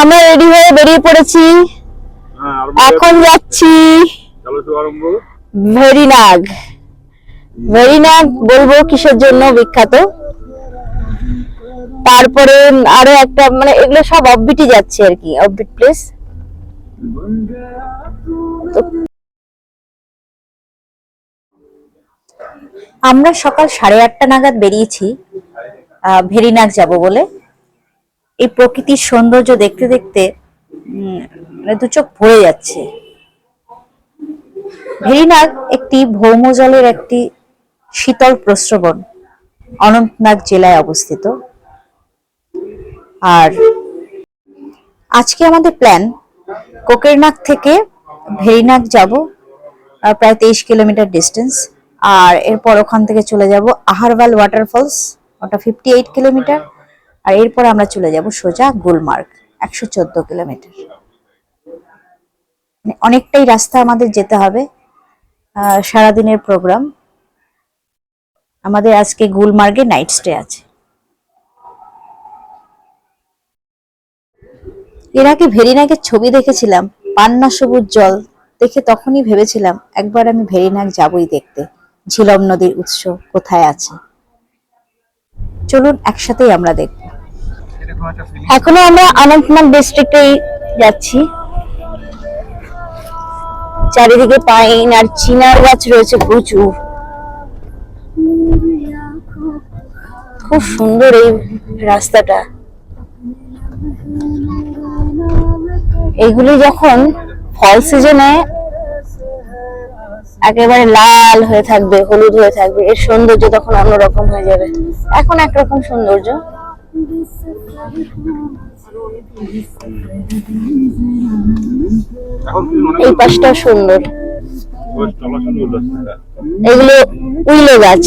আমরা রেডি হয়ে বেরিয়ে পড়েছি, এখন যাচ্ছি ভেরিনাগ। ভেরিনাগ বলবো কিসের জন্য বিখ্যাত, তারপরে আরো একটা মানে এগুলো সব অফবিটই যাচ্ছে আর কি, অফবিট প্লেস। আমরা সকাল 8:30 নাগাদ বেরিয়েছি ভেরিনাগ যাব বলে। এই প্রকৃতির সৌন্দর্য দেখতে দেখতে দু চোখ ভরে যাচ্ছে। ভেরিনাগ একটি ভৌমজলের একটি শীতল প্রস্রবণ, অনন্তনাগ জেলায় অবস্থিত। আর আজকে আমাদের প্ল্যান কোকেরনাগ থেকে ভেরিনাগ যাব, প্রায় 23 কিলোমিটার ডিস্টেন্স। আর এরপর ওখান থেকে চলে যাব আহারওয়াল ওয়াটারফলস, ওটা 58 কিলোমিটার। আর এরপর আমরা চলে যাব সোজা গুলমার্গ, 114 কিলোমিটার। অনেকটাই রাস্তা আমাদের যেতে হবে। সারাদিনের প্রোগ্রাম আমাদের। আজকে গুলমার্গে নাইট স্টে আছে। এর আগে ভেরিনাগের ছবি দেখেছিলাম, পান্না সবুজ জল দেখে তখনই ভেবেছিলাম একবার আমি ভেরিনাগ যাবই দেখতে, ঝিলম নদীর উৎস কোথায় আছে। চলুন একসাথেই আমরা দেখব। এখনো আমরা অনন্তনাগ ডিস্ট্রিক্টেই যাচ্ছি। চারিদিকে পাইন আর চিনার গাছ রয়েছে প্রচুর। খুব সুন্দর এই রাস্তাটা। এগুলি যখন ফল সিজনে একেবারে লাল হয়ে থাকবে, হলুদ হয়ে থাকবে, এর সৌন্দর্য তখন অন্যরকম হয়ে যাবে। এখন একরকম সৌন্দর্য। এই পাশটা সুন্দর। এগুলো উইলো গাছ,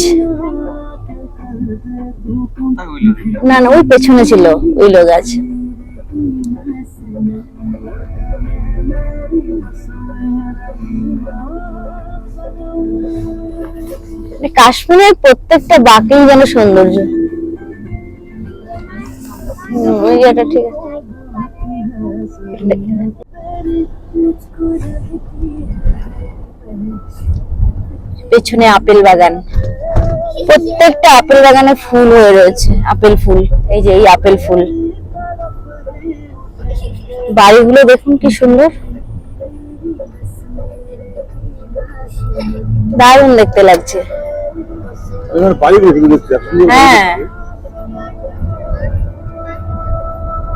না না ওই পেছনে ছিল উইলো গাছ। কাশ্মীরের প্রত্যেকটা বাঁকেই যেন সৌন্দর্য। ওই জায়গাটা ঠিক আছে। পেছনে আপেল বাগান, প্রত্যেকটা আপেল বাগানে ফুল হয়ে রয়েছে, আপেল ফুল। এই যে এই আপেল ফুল। বাড়িগুলো দেখুন কি সুন্দর, দারুণ দেখতে লাগছে। হ্যাঁ,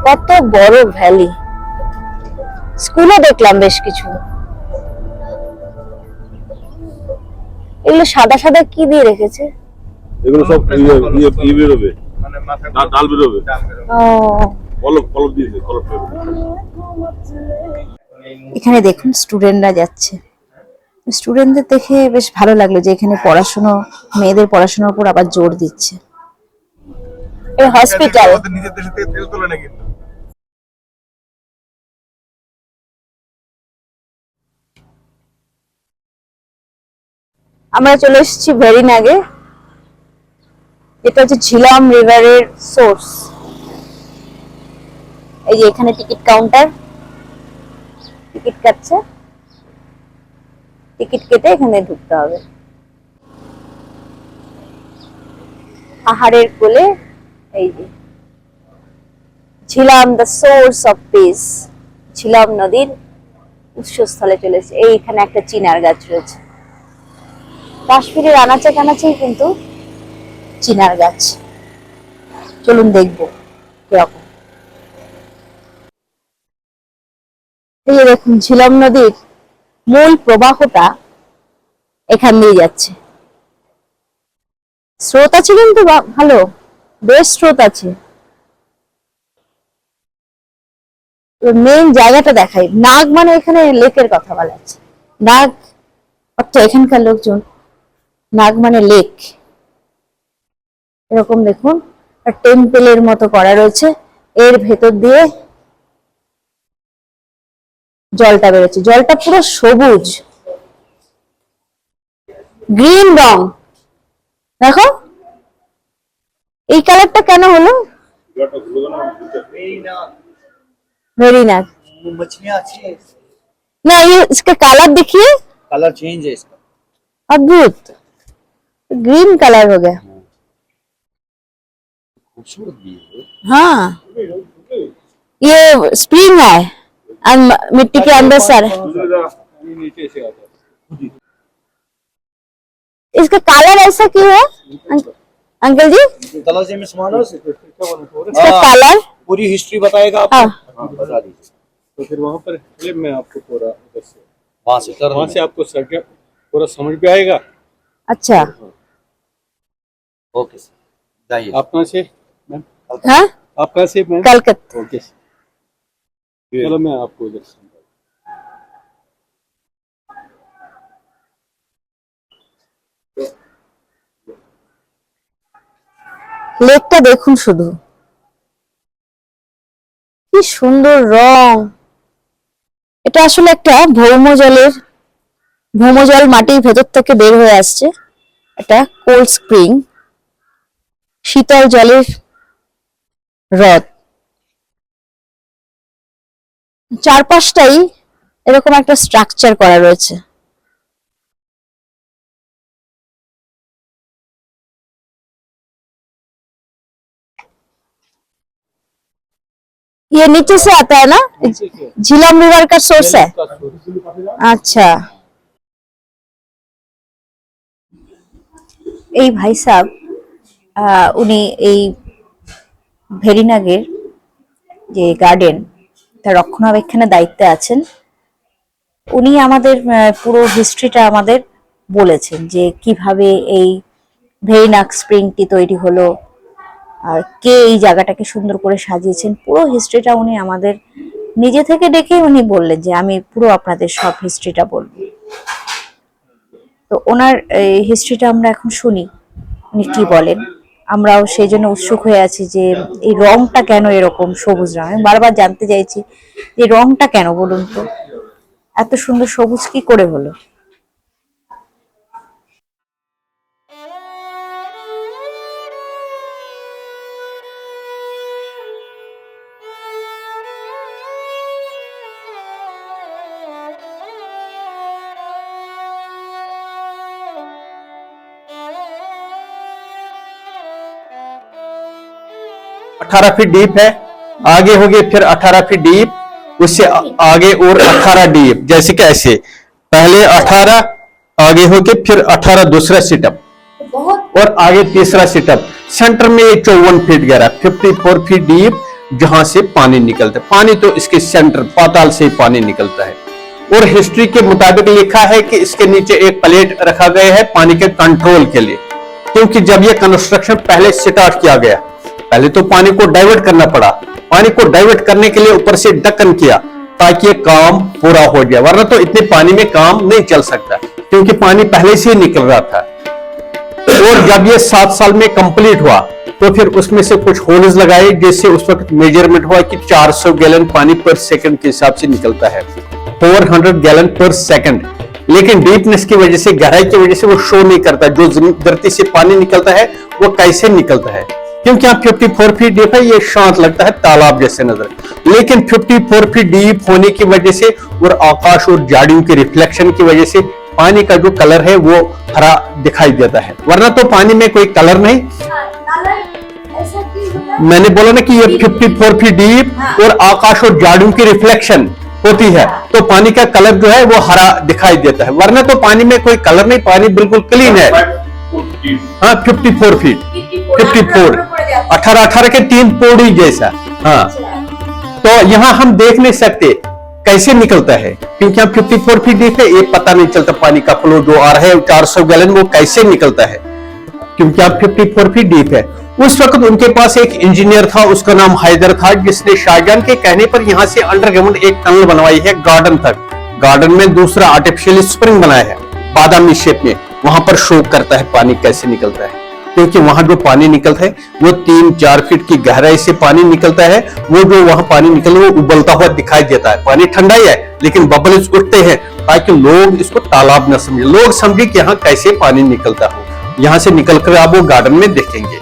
কত বড় ভ্যালি। স্কুলও দেখলাম বেশ কিছু। এগুলো সাদা সাদা কি দিয়ে রেখেছে? এগুলো সব বেরোবে, মানে ডাল বেরোবে। কলপ দিয়েছে, কলপ বেরোবে। এখানে দেখুন স্টুডেন্টরা যাচ্ছে। স্টুডেন্টদের দেখে বেশ ভালো লাগলো যে এখানে পড়াশোনা, মেয়েদের পড়াশোনার উপর আবার জোর দিচ্ছে। এই হসপিটাল। আমরা চলে এসেছি ভেরিনাগে। এটা হচ্ছে ঝিলাম রিভারের সোর্স। এই যে এখানে টিকিট কাউন্টার, টিকিট কাটছে, টিকিট কেটে এখানে ঢুকতে হবে। পাহাড়ের কোলে এই যে Jhelum, the source of piece. Jhelum নদীর উৎসস্থলে চলেছে। এইখানে একটা চিনার গাছ রয়েছে। কাশ্মীরের আনাচে কানাচেই কিন্তু চিনার গাছ। চলুন দেখবো কিরকম। এই যে দেখুন ঝিলাম নদীর মূল প্রবাহটা এখান দিয়ে যাচ্ছে। স্রোত আছে কিন্তু ভালো, বেশ স্রোত আছে। মেইন জায়গাটা দেখাই, নাগ মানে এখানে লেকের কথা বলা আছে। নাগ অর্থাৎ এখানকার লোকজন, নাগ মানে লেক। এরকম দেখুন টেম্পেলের মতো করা রয়েছে, এর ভেতর দিয়ে জলটা বেরোচ্ছে। জলটা পুরো সবুজ, গ্রিন রং। দেখো এই কালারটা কেন হলো? भेड़ीनाग। वो मछलियाँ अच्छी है, ना ये इसका कलर देखिए, कलर चेंज है इसका। अद्भुत ग्रीन कलर हो गया। खूबसूरत भी है। हाँ ये स्प्रिंग है और मिट्टी के अंदर सर नीचे से आता है। इसका कलर ऐसा क्यों है अंकल जी? कलर से मैं समाना इसका कलर पूरी हिस्ट्री बताएगा आपको। हाँ। हाँ, बता दीजिए। तो फिर वहाँ पर फिल्म में आपको पूरा उधर से वहाँ से आपको सर्किट पूरा समझ में आएगा। अच्छा ओके सर, जाइए। आप कहाँ से मैम? हाँ आप कहाँ से मैम? कलकत्ता। ओके चलो मैं आपको उधर से লেকটা দেখুন শুধু কি সুন্দর রং। এটা আসলে একটা ভৌমজল মাটির ভেতর থেকে বের হয়ে আসছে। এটা কোল্ড স্প্রিং, শীতল জলের হ্রদ। চারপাশটাই এরকম একটা স্ট্রাকচার করা রয়েছে। ये नीचे से आता है ना, झीलम रिवर का सोर्स है। अच्छा এই ভাই সাহেব উনি এই ভেরিনাগের যে গার্ডেন তার রক্ষণাবেক্ষণের দায়িত্বে আছেন। উনি আমাদের পুরো হিস্ট্রিটা আমাদের বলেছেন যে কিভাবে এই ভেরিনাগ স্প্রিংটি তৈরি হলো আর কে এই জায়গাটাকে সুন্দর করে সাজিয়েছেন। পুরো হিস্ট্রিটা উনি আমাদের নিজে থেকে ডেকে উনি বললেন যে আমি পুরো আপনাদের সব হিস্ট্রিটা বলবো। তো ওনার এই হিস্ট্রিটা আমরা এখন শুনি উনি কি বলেন। আমরাও সেই জন্য উৎসুক হয়ে আছি যে এই রংটা কেন এরকম সবুজ রং। আমি বারবার জানতে চাইছি যে রংটা কেন বলুন তো, এত সুন্দর সবুজ কি করে হলো। अठारह फीट डीप है, आगे हो गए फिर 18 फीट डीप, उससे आगे और 18 डीप, जैसे कि ऐसे पहले 18 आगे हो गए फिर 18 दूसरा सिटअप और आगे तीसरा सिटअप, सेंटर में 54 फीट गहरा 54 फीट डीप जहां से पानी निकलता है। पानी तो इसके सेंटर पाताल से ही पानी निकलता है। और हिस्ट्री के मुताबिक लिखा है कि इसके नीचे एक प्लेट रखा गया है पानी के कंट्रोल के लिए, क्योंकि जब यह कंस्ट्रक्शन पहले स्टार्ट किया गया पहले तो पानी को डाइवर्ट करना पड़ा। पानी को डाइवर्ट करने के लिए ऊपर से ढक्कन किया ताकि ये काम पूरा हो जाए, वरना तो इतने पानी में काम नहीं चल सकता क्योंकि पानी पहले से ही निकल रहा था। और जब ये 7 साल में कंप्लीट हुआ तो फिर उसमें से कुछ होल्स लगाए, जिससे उस वक्त मेजरमेंट हुआ कि 400 गैलन पानी पर सेकंड के हिसाब से निकलता है, 400 गैलन पर सेकंड। लेकिन डीपनेस की वजह से, गहराई की वजह से वो शो नहीं करता जो धरती से पानी निकलता है वो कैसे निकलता है, क्योंकि यहाँ 54 फीट डीप है, ये शांत लगता है तालाब जैसे नजर। लेकिन 54 फीट डीप होने की वजह से और आकाश और झाड़ियों के रिफ्लेक्शन की वजह से पानी का जो कलर है वो हरा दिखाई देता है, वरना तो पानी में कोई कलर नहीं। मैंने बोला ना कि ये 54 फीट डीप और आकाश और झाड़ियों की रिफ्लेक्शन होती है तो पानी का कलर जो है वो हरा दिखाई देता है, वरना तो पानी में कोई कलर नहीं, पानी बिल्कुल क्लीन है। हाँ 54 फीट 54 18 के 3 पौड़ी जैसा। हाँ तो यहाँ हम देख नहीं सकते कैसे निकलता है, क्योंकि यहाँ 54 फीट डीप है, ये पता नहीं चलता पानी का फ्लो जो आ रहा है 400 गैलन वो कैसे निकलता है, क्योंकि यहाँ 54 फीट डीप है। उस वक्त उनके पास एक इंजीनियर था, उसका नाम हैदर था, जिसने शाहजहां के कहने पर यहाँ से अंडरग्राउंड एक टनल बनवाई है गार्डन तक। गार्डन में दूसरा आर्टिफिशियल स्प्रिंग बनाया है बादामी शेप में, वहां पर शो करता है पानी कैसे निकलता है, क्योंकि वहां जो पानी निकलता है वो 3-4 फीट की गहराई से पानी निकलता है। वो जो वहां पानी निकल वो उबलता हुआ दिखाई देता है, पानी ठंडा ही है लेकिन बबल्स उठते हैं ताकि लोग इसको तालाब न समझे, लोग समझे कि यहाँ कैसे पानी निकलता हो। यहाँ से निकलकर आप वो गार्डन में देखेंगे।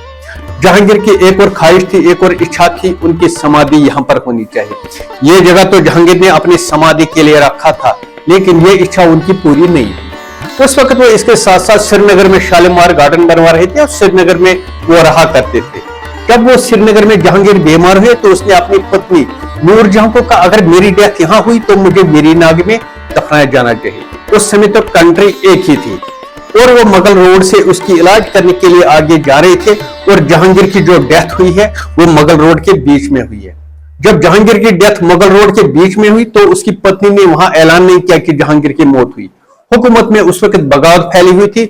जहांगीर की एक और ख्वाहिश थी, एक और इच्छा थी, उनकी समाधि यहाँ पर होनी चाहिए। ये जगह तो जहांगीर ने अपनी समाधि के लिए रखा था, लेकिन ये इच्छा उनकी पूरी नहीं हुई। उस वक्त वो इसके साथ साथ श्रीनगर में शालीमार गार्डन बनवा रहे थे और श्रीनगर में वो रहा करते थे। जब वो श्रीनगर में जहांगीर बीमार हुए तो उसने अपनी पत्नी नूरजहां को कहा, अगर मेरी डेथ यहाँ हुई तो मुझे वेरीनाग में दफनाया जाना चाहिए। उस समय तो कंट्री एक ही थी और वो मुगल रोड से उसकी इलाज करने के लिए आगे जा रहे थे, और जहांगीर की जो डेथ हुई है वो मुगल रोड के बीच में हुई है। जब जहांगीर की डेथ मुगल रोड के बीच में हुई तो उसकी पत्नी ने वहां ऐलान नहीं किया कि जहांगीर की मौत हुई। हुकूमत में उस वक्त बगावत फैली हुई थी।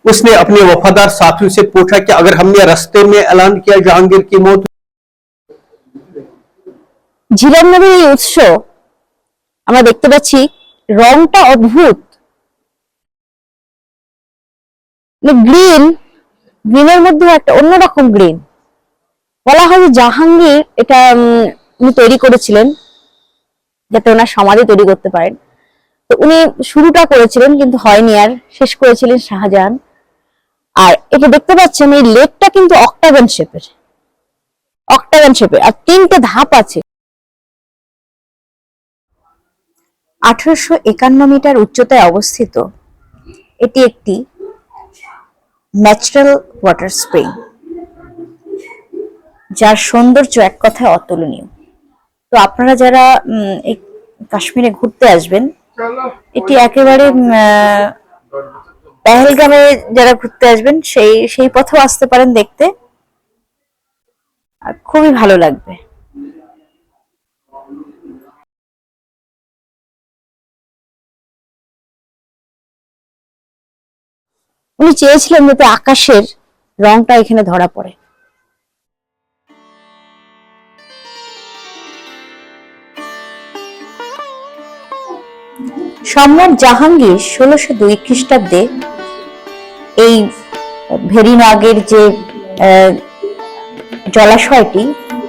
उसने अपने वफादार साथियों से पूछा कि अगर हमने रास्ते में ऐलान किया जहांगीर की मौत। ঝিলাম নদীর এই উৎস আমরা দেখতে পাচ্ছি, রংটা অদ্ভুত, গ্রিন, গ্রিনের মধ্যে একটা অন্যরকম গ্রিন। বলা হয় যে জাহাঙ্গীর এটা উনি তৈরি করেছিলেন যাতে ওনার সমাধি তৈরি করতে পারেন। তো উনি শুরুটা করেছিলেন কিন্তু হয়নি, আর শেষ করেছিলেন শাহজাহান। আর এটা দেখতে পাচ্ছেন এই লেকটা কিন্তু অক্টাগন শেপের, আর 3টে ধাপ আছে। 1851 মিটার উচ্চতায় অবস্থিত এটি একটি ন্যাচারাল ওয়াটার স্প্রিং, যার সৌন্দর্য এক কথায় অতুলনীয়। তো আপনারা যারা এই কাশ্মীরে ঘুরতে আসবেন, এটি একেবারে পেহেলগামে যারা ঘুরতে আসবেন সেই পথেও আসতে পারেন দেখতে, আর খুবই ভালো লাগবে। উনি চেয়েছিলেন যাতে আকাশের রংটা এখানে ধরা পড়ে। সম্রাট জাহাঙ্গীর 1602 খ্রিস্টাব্দে এই ভেরিনাগের যে জলাশয়টি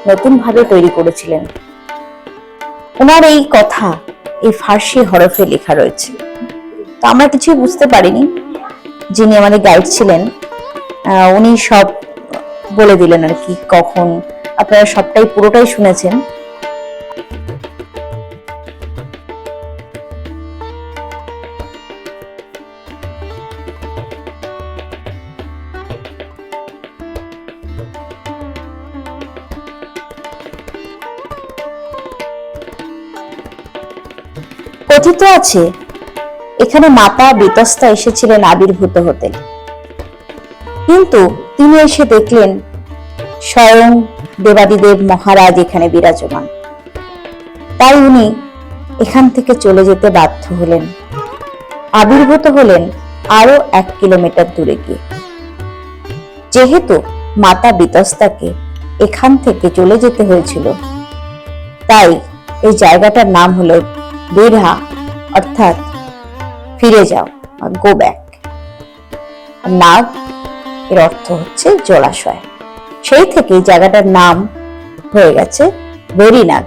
নতুন ভাবে তৈরি করেছিলেন। ওনার এই কথা এই ফার্সি হরফে লেখা রয়েছে। তো আমরা কিছুই বুঝতে পারিনি। যিনি আমাদের গাইড ছিলেন উনি সব বলে দিলেন আর কি, কখন। আপনারা সবটাই পুরোটাই শুনেছেন। কথিত আছে এখানে মাতা বিতস্তা এসেছিলেন আবির্ভূত হতে, কিন্তু তিনি এসে দেখলেন স্বয়ং দেবাদিদেব মহারাজ এখানে বিরাজমান। তাই উনি এখান থেকে চলে যেতে বাধ্য হলেন। আবির্ভূত হলেন আরো 1 কিলোমিটার দূরে গিয়ে। যেহেতু মাতা বিতস্তাকে এখান থেকে চলে যেতে হয়েছিল, তাই এই জায়গাটার নাম হলো বেরহা, অর্থাৎ ফিরে যাও, গো ব্যাক। নাগ এর অর্থ হচ্ছে জলাশয়। সেই থেকে জায়গাটার নাম হয়ে গেছে ভেরিনাগ।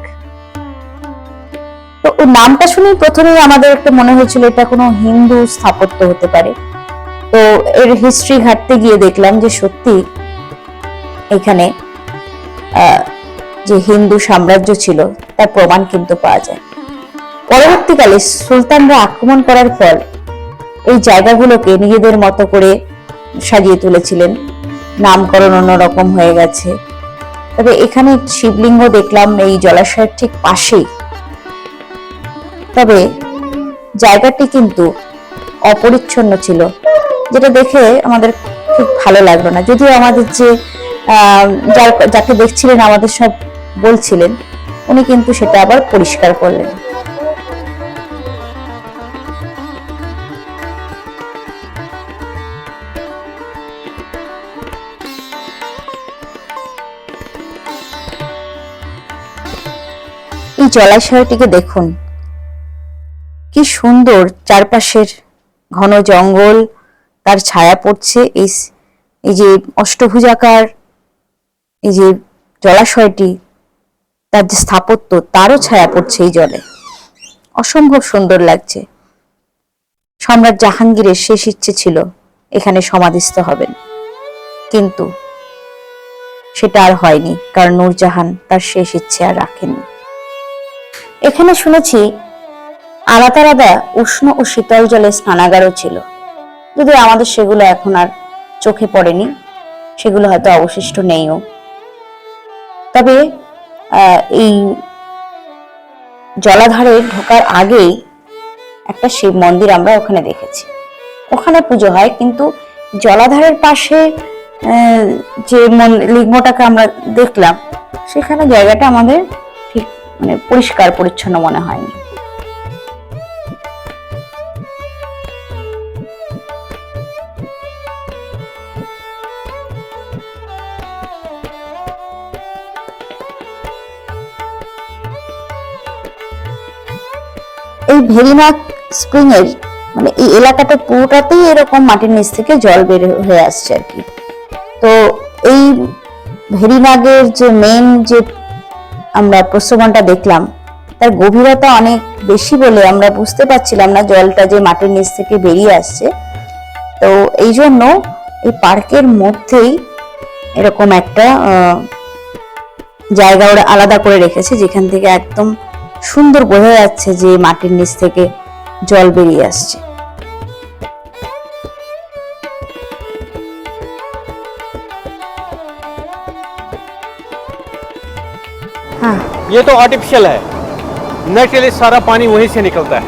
তো ওই নামটা শুনে প্রথমেই আমাদের একটা মনে হয়েছিল এটা কোনো হিন্দু স্থাপত্য হতে পারে। তো এর হিস্ট্রি ঘাটতে গিয়ে দেখলাম যে সত্যি এখানে যে হিন্দু সাম্রাজ্য ছিল তার প্রমাণ কিন্তু পাওয়া যায়। পরবর্তীকালে সুলতানরা আক্রমণ করার পর এই জায়গাগুলোকে নিজেদের মতো করে সাজিয়ে তুলেছিলেন, নামকরণ অন্যরকম হয়ে গেছে। তবে এখানে শিবলিঙ্গ দেখলাম এই জলাশয়ের ঠিক পাশেই। তবে জায়গাটি কিন্তু অপরিচ্ছন্ন ছিল, যেটা দেখে আমাদের খুব ভালো লাগলো না। যদিও আমাদের যে যাকে দেখছিলেন আমাদের সব বলছিলেন, উনি কিন্তু সেটা আবার পরিষ্কার করলেন। এই জলাশয়টিকে দেখুন, কি সুন্দর, চারপাশের ঘন জঙ্গল, তার ছায়া পড়ছে। এই যে অষ্টভুজাকার এই যে জলাশয়টি, তার যে স্থাপত্য, তারও ছায়া পড়ছে এই জলে। অসম্ভব সুন্দর লাগছে। সম্রাট জাহাঙ্গীরের শেষ ইচ্ছে ছিল এখানে সমাধিস্থ হবেন, কিন্তু সেটা আর হয়নি, কারণ নূরজাহান তার শেষ ইচ্ছে আর রাখেননি। এখানে শুনেছি আলাদা আলাদা উষ্ণ ও শীতল জলের স্নানাগারও ছিল, যদিও আমাদের সেগুলো এখন আর চোখে পড়েনি, সেগুলো হয়তো অবশিষ্ট নেইও। তবে এই জলাধারে ঢোকার আগেই একটা শিব মন্দির আমরা ওখানে দেখেছি, ওখানে পুজো হয়, কিন্তু জলাধারের পাশে যে লিঙ্গটাকে আমরা দেখলাম সেখানে জায়গাটা আমাদের ঠিক মানে পরিষ্কার পরিচ্ছন্ন মনে হয়নি। এই ভেরিনাগ স্প্রিং এর মানে এই এলাকাটা পুরোটাতেই এরকম মাটির নিচ থেকে জল বের হয়ে আসছে আর কি। তো এই ভেরিনাগের যে মেইন যে আমরা প্রস্রবণটা দেখলাম তার গভীরতা অনেক বেশি বলে আমরা বুঝতে পারছিলাম না জলটা যে মাটির নিচ থেকে বেরিয়ে আসছে। তো এই জন্য এই পার্কের মধ্যেই এরকম একটা জায়গা ওরা আলাদা করে রেখেছে, যেখান থেকে একদম সুন্দর বোঝা যাচ্ছে যে মাটির নিচ থেকে জল বেরিয়ে আসছে। हाँ ये तो आर्टिफिशियल है, नेचुरली सारा पानी वहीं से निकलता है,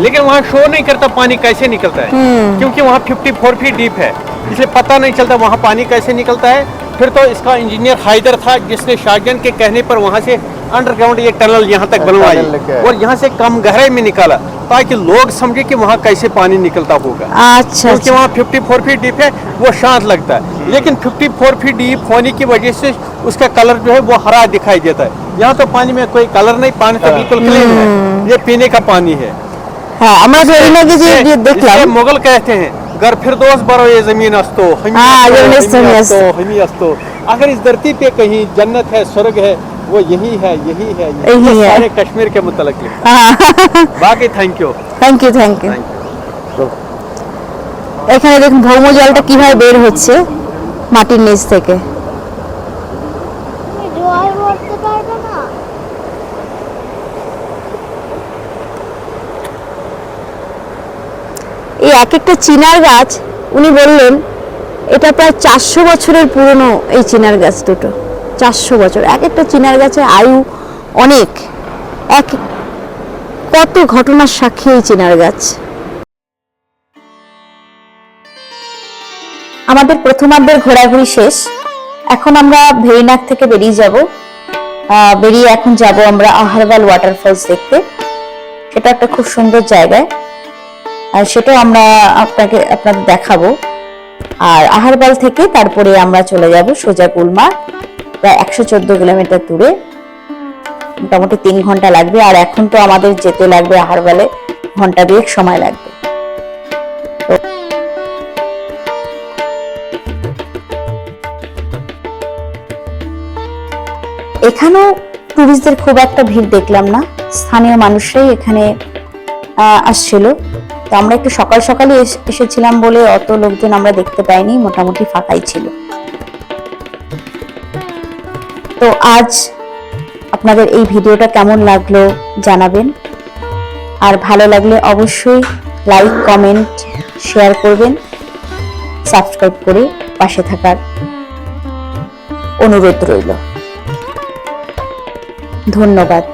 लेकिन वहाँ शो नहीं करता पानी कैसे निकलता है, क्योंकि वहाँ 54 फीट डीप है, इसलिए पता नहीं चलता वहाँ पानी कैसे निकलता है। फिर तो इसका इंजीनियर हाइदर था जिसने शाहजहां के कहने पर वहाँ से अंडरग्राउंड ये टनल यहाँ तक बनवाई और यहाँ से कम गहराई में निकाला ताकि लोग समझे कि वहाँ कैसे पानी निकलता होगा। अच्छा, क्योंकि वहाँ 54 फीट डीप है, वो शांत लगता है, लेकिन 54 फीट डीप होने की वजह से उसका कलर जो है वो हरा दिखाई देता है। यहाँ तो पानी में कोई कलर नहीं, पानी तो बिल्कुल क्लीन है, ये पीने का पानी है। हाँ, আমরা ভেরিনাগে যে দেখলাম इसलिए मुगल कहते हैं घर फिरदौस बरो ये जमीन अस्तो हमी अस्तो। अगर इस धरती पे कहीं जन्नत है, स्वर्ग है, वो यही है, यही है, यही है। सारे कश्मीर के मुतल्लिक लिखा है। बाकी thank you. Thank you thank you. এখানে দেখুন ভৌম জলটা কিভাবে বের হচ্ছে মাটির নিচ থেকে। জল ভরতে পারবে না। এই এক একটা চিনার গাছ উনি বললেন এটা প্রায় 400 বছরের পুরনো এই চিনার গাছ দুটো, 400 বছর। এক একটা চিনার গাছের আয়ু অনেক, এক কত ঘটনার সাক্ষী এই চিনার গাছ। আমাদের প্রথমার্ধের ঘোরাঘুরি শেষ, এখন আমরা ভেরিনাগ থেকে বেরিয়ে যাব। বেরিয়ে এখন যাব আমরা আহারবাল ওয়াটারফলস দেখতে। সেটা একটা খুব সুন্দর জায়গায়, আর সেটাও আমরা আপনাদের দেখাবো। আর আহারবাল থেকে তারপরে আমরা চলে যাব সোজা গুলমার্গ, প্রায় 114 কিলোমিটার দূরে, মোটামুটি 3 ঘন্টা লাগবে। আর এখন তো আমাদের যেতে লাগবে আহারবালে ঘন্টা 2 সময় লাগবে। এখানেও টুরিস্টদের খুব একটা ভিড় দেখলাম না, স্থানীয় মানুষরাই এখানে আসছিল। তো আমরা একটু সকাল সকালই এসেছিলাম বলে অত লোকজন আমরা দেখতে পাইনি, মোটামুটি ফাঁকাই ছিল। তো আজ আপনাদের এই ভিডিওটা কেমন লাগলো জানাবেন, আর ভালো লাগলে অবশ্যই লাইক, কমেন্ট, শেয়ার করবেন, সাবস্ক্রাইব করে পাশে থাকার অনুরোধ রইল। ধন্যবাদ।